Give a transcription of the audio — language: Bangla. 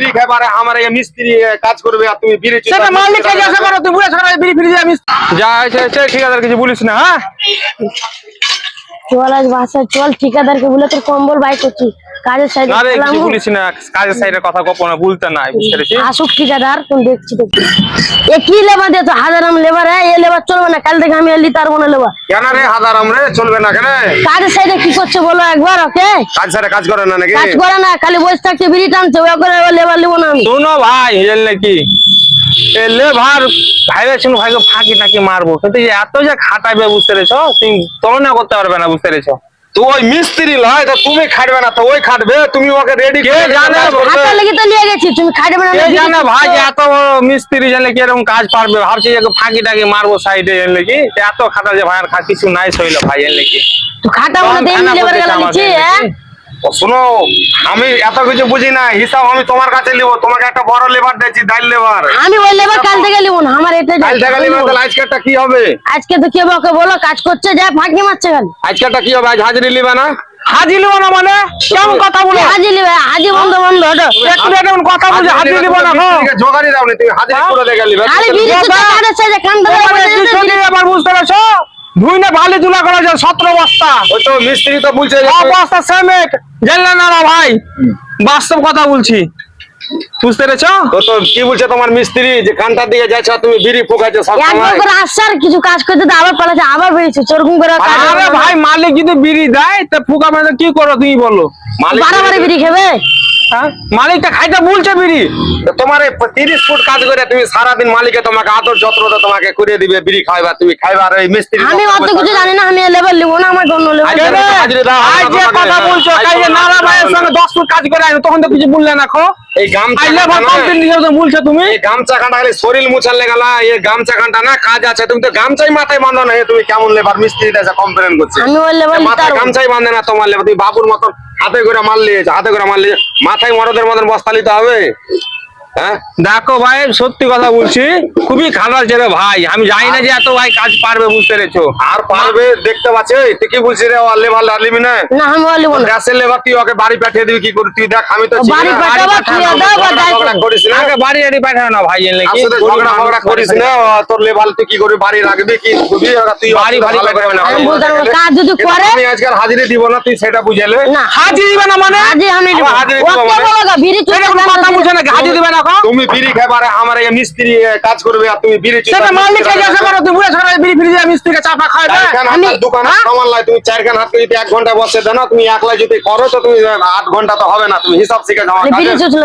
বিড়ি খাবার আমার এই মিস্ত্রি কাজ করবে আর তুমি বিড়ি সেটা মালিক জিজ্ঞাসা করো, তুই বুঝে সকালে বিড়ি ফিরে যাবি। যা আছে ঠিকাদার কিছু বলিস না। হ্যাঁ চল আজ বাসা চল, ঠিকাদারকে বলে তোর কম্বল বাই করছি কাজের সাইডে। আরে কিছু বলিস না, কাজের সাইডের কথা গোপনে বলতে নাই, বুঝতে পেরেছিস? আসুক ঠিকাদার, কোন দেখছি দেখছি। এ কি লেবার দিয়ে তো হাজারাম লেবার, এ লেবার চলবে না, কাল থেকে আমি এলি তার মনে লেবার। কেন রে হাজারাম রে, চলবে না কেন? কাজের সাইডে কি করছে বলো একবার ওকে। কাজ সারে কাজ করে না নাকি? কাজ করে না, খালি বসে থাকছে বিড়ি টানছে, ওয়া করে লেবার লিবো না আমি। শোনো ভাই, জানলে কি লেবার ভাইবেছিল ভাইকে ফাঁকি টাকি মারবো, কিন্তু এত যে খাটাবে বুঝতে পেরেছো, তুমি তুলনা করতে পারবে না, বুঝতে পেরেছো? তো ওই মিস্ত্রি লয় তো তুমি খাটবে না, তো ওই খাটবে, তুমি ওকে রেডি কে জানে হাতে লেগে তো নিয়ে গেছি, তুমি খাইবে না। কে জানে ভাই যে এত বড় মিস্ত্রি জানলে কি এরকম কাজ পারবে, ভাবছি যে ফাঁকি টাকি মারবো সাইডে, জানলে কি এত খাটা যে ভাই আর কিছু নাই সইল ভাই, জানলে কি তুই খাটা বলে দেই লেবার গেলা দিছি। হ্যাঁ শোনো, আমি এত কিছু বুঝি না, হিসাব আমি তোমার কাছে নিব, তোমাকে একটা বড় লেবার দিয়েছি, ডাইল লেবার। আমি ওই লেবার কাল থেকে লিবো না, আমার এটা ডাইল থেকে নিব, তাহলে আজকেরটা কি হবে? আজকে তো কি হবে ওকে বলো, কাজ করছে যা ফাঁকি মারছে খালি। আজকেরটা কি হবে? আজ হাজিরি লিবা না? হাজি লিব না মানে কেমন কথা বলো? হাজি লিবে, হাজি বন্ধ বন্ধ হটো। একটু এমন কথা বলছে হাজি লিব না গো। জোগাড়ি দাও না, তুমি হাজিরি করে দেখে লিবা। খালি বিড়ি তো কাজের সাইডে কান ধরে বসে আছে। এবার বুঝতে পারছো, ধুই না ভালি তুলা করা যায় 17 বস্তা, ওই তো মিস্ত্রি তো বলছে যে বস্তা সিমেন্ট, জানলে না না ভাই, বাস্তব কথা বলছি, বুঝতে পেরেছো? তো কি বলছে তোমার মিস্ত্রি যে কানটার দিকে যাচ্ছে আর তুমি বিড়ি ফুকাচ্ছো সব একবার সময়? করে আসছে আর কিছু কাজ করতে তো আবার পালাচ্ছে, আবার বেরিয়েছে চোরগুম করে কাজ। আরে ভাই মালিক যদি বিড়ি দেয় তা ফুকা মানে কি করো তুমি বলো? মালিক বারবার বিড়ি খাবে। হ্যাঁ মালিকটা খাইতে বলছে বিড়ি, তোমার 30 ফুট কাজ করে তুমি সারাদিন মালিকে তোমাকে আদর যত্নটা তোমাকে করে দিবে, বিড়ি খাইবা তুমি খাইবা, আর এই মিস্ত্রি আমি অত কিছু জানি না, আমি লেবার লিবো না, আমার অন্য লেবার। হাজিরি দাও, আজ যে কথা বলছো কাল যে নারা ভাইয়ের সঙ্গে 10 ফুট কাজ করে আইনো, তখন তো কিছু বললে না খো। এই গামছা আইলে ভাই কমপ্লেন দিয়ে তো বলছো তুমি। এই গামছা খানটা খালি শরীর মুছার লেগালা, এই গামছা খানটা না কাজ আছে, তুমি তো গামছাই মাথায় বাঁধো না, তুমি কেমন লেবার মিস্ত্রি এসে কমপ্লেন করছে? আমি ওই লেবার মাথায় লিতার। গামছাই বাঁধে না তোমার লেবার, তুমি বাবুর মতন হাতে করে মারলে, হাতে করে মারলে, মাথায় মরদের মতন বস্তা নিতে হবে। হ্যাঁ দেখো ভাই সত্যি কথা বলছি, খুবই খারাপ ছেলে ভাই, আমি জানি না যে এত ভাই কাজ পারবে, বুঝতে পেরেছো? আর পারবে দেখতে পাচ্ছি, তুই কি বলছিস রে? লেবার লিবি না? না আমি ওই লিবো না। গ্যাসের লেবার তুই ওকে বাড়ি পাঠিয়ে দিবি কি করে? তুই দেখ আমি তো চিনি বাড়ি না। পাঠাবো, তুই দাও বা যাই ঝগড়া করো। করিস না, আগে বাড়ি আড়ি পাঠানো না ভাই, জানলে কি আসলে ঝগড়া ফগড়া করিস না, তোর লেবার তুই কি করে বাড়ি রাখবি কি করবি? তুই বাড়ি ভালো করে পাঠাবে না। আমি বলতে পারবো, কাজ যদি করে আমি আজকাল হাজিরি দিব না, তুই সেটা বুঝালে। না হাজি দিবে না মানে? হাজি আমি লিবো। আবার হাজিরি দিবো ওকে মানে? বলো গা, বিড়ি চুরি এটা কোনো কথা বলছো না, হাজি দিবে না খো। তুমি বিড়ি খাবার আমার এই মিস্ত্রি কাজ করবে আর তুমি বিড়ি সেটা মালিক জিজ্ঞাসা করো, তুই বুঝে সকালে বিড়ি ফিরে যাবি, মিস্ত্রিকে চাপা খাওয়াবে। দোকানে সামান লাই, তুমি 4 খান হাত যদি 1 ঘন্টা বসে দেন, তুমি একলা যদি করো তো তুমি 8 ঘন্টা তো হবে না, তুমি হিসাব শিখে যাও। বিড়ি চুরি